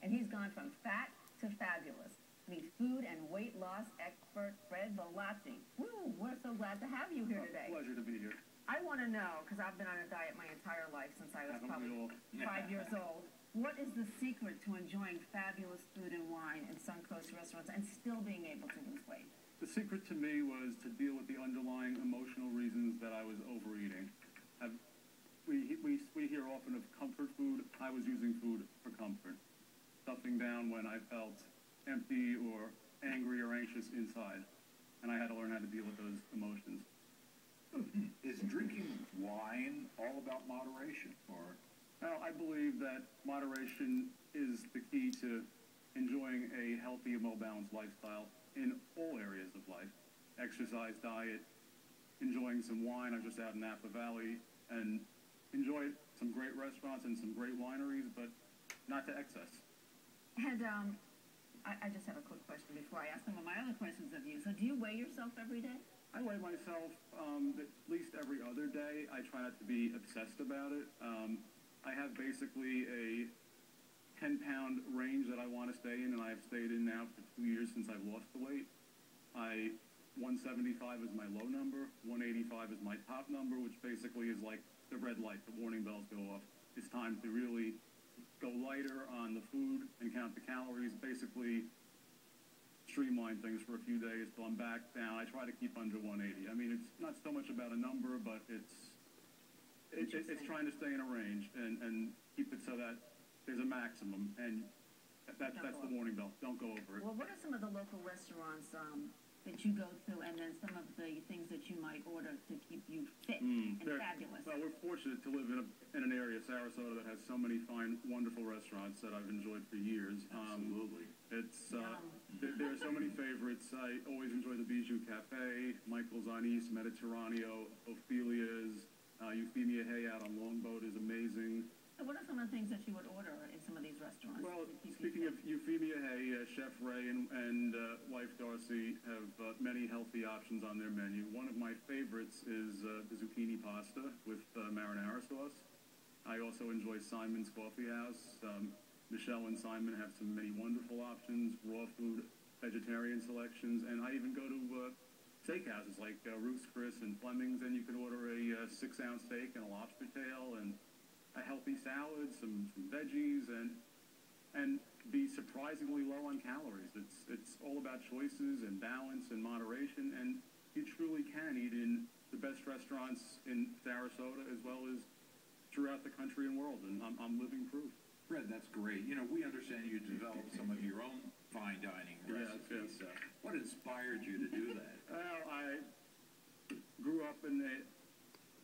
and he's gone from fat to fabulous. Meet food and weight loss expert Fred Bollaci. Woo, we're so glad to have you here today. Pleasure to be here. I want to know, because I've been on a diet my entire life since I was probably 5 years old. What is the secret to enjoying fabulous food and wine in Suncoast restaurants and still being able to lose weight? The secret to me was to deal with the underlying emotional reasons that I was overeating. We hear often of comfort food. I was using food for comfort. Stuffing down when I felt empty or angry or anxious inside. And I had to learn how to deal with those emotions. Is drinking wine all about moderation, or? Well, I believe that moderation is the key to enjoying a healthy and well-balanced lifestyle in all areas of life. Exercise, diet, enjoying some wine. I'm just out in Napa Valley and enjoy some great restaurants and some great wineries, but not to excess. And I just have a quick question before I ask some of my other questions of you. So do you weigh yourself every day? I weigh myself at least every other day. I try not to be obsessed about it. I have basically a 10-pound range that I want to stay in, and I've stayed in now for 2 years since I've lost the weight. 175 is my low number, 185 is my top number, which basically is like the red light, the warning bells go off. It's time to really go lighter on the food and count the calories, basically streamline things for a few days till I'm back down. I try to keep under 180. I mean, it's not so much about a number, but it's trying to stay in a range and keep it so that there's a maximum, and that's the warning bell. Don't go over it. Well, what are some of the local restaurants that you go to, and then some of the things that you might order to keep you fit and fabulous? Well, we're fortunate to live in an area, Sarasota, that has so many fine, wonderful restaurants that I've enjoyed for years. Absolutely. There are so many favorites. I always enjoy the Bijou Cafe, Michael's on East, Mediterraneo, Ophelia's, Euphemia Hay out on Longboat is amazing. So what are some of the things that you would order in some of these restaurants? Well, speaking of Euphemia Hay, Chef Ray and wife Darcy have many healthy options on their menu. One of my favorites is the zucchini pasta with marinara sauce. I also enjoy Simon's Coffee House. Michelle and Simon have some many wonderful options, raw food, vegetarian selections, and I even go to steakhouses like Ruth's Chris and Fleming's, and you can order a 6-ounce steak and a lobster tail and a healthy salad, some veggies, and be surprisingly low on calories. It's all about choices and balance and moderation, and you truly can eat in the best restaurants in Sarasota as well as throughout the country and world, and I'm living proof. Fred, that's great. You know, we understand you developed some of your own fine dining recipes. Yes. What inspired you to do that? Well, I grew up in a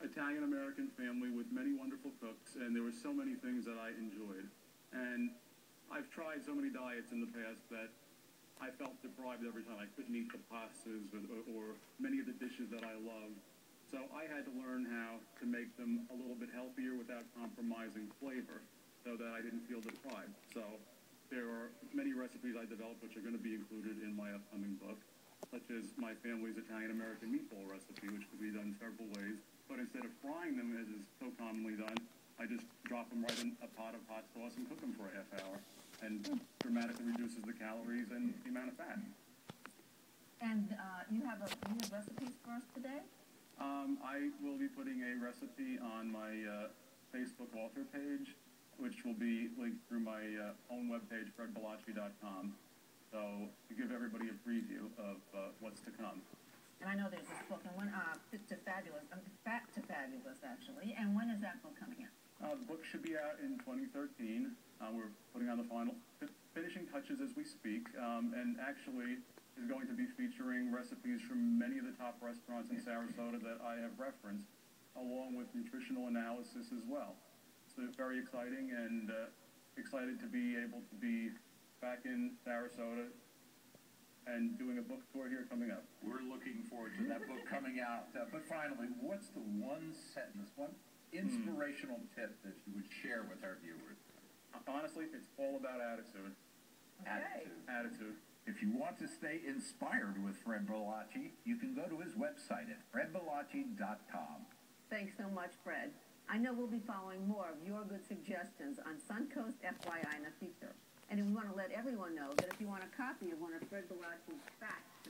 Italian-American family with many wonderful cooks, and there were so many things that I enjoyed. And I've tried so many diets in the past that I felt deprived every time. I couldn't eat the pastas or many of the dishes that I loved. So I had to learn how to make them a little bit healthier without compromising flavor so that I didn't feel deprived. So there are many recipes I developed which are going to be included in my upcoming book, such as my family's Italian-American meatball recipe, which could be done several ways. But instead of frying them, as is so commonly done, I just drop them right in a pot of hot sauce and cook them for a half hour. And dramatically reduces the calories and the amount of fat. And you have recipes for us today? I will be putting a recipe on my Facebook author page, which will be linked through my own webpage, fredbollaci.com. So to give everybody a preview of what's to come. And I know there's this book, and when Fit to Fabulous, Fat to Fabulous, actually. And when is that book coming out? The book should be out in 2013. We're putting on the final finishing touches as we speak, and actually is going to be featuring recipes from many of the top restaurants in Sarasota that I have referenced, along with nutritional analysis as well. So it's very exciting, and excited to be able to be back in Sarasota and doing a book tour here coming up. We're looking forward to that book coming out. But finally, what's the one sentence, one inspirational tip that you would share with our viewers? Honestly, it's all about attitude. Okay. Attitude. If you want to stay inspired with Fred Bollaci, you can go to his website at fredbollaci.com. Thanks so much, Fred. I know we'll be following more of your good suggestions on Suncoast FYI in the future. And if we want let everyone know that if you want a copy of one of Fred Bollaci's facts,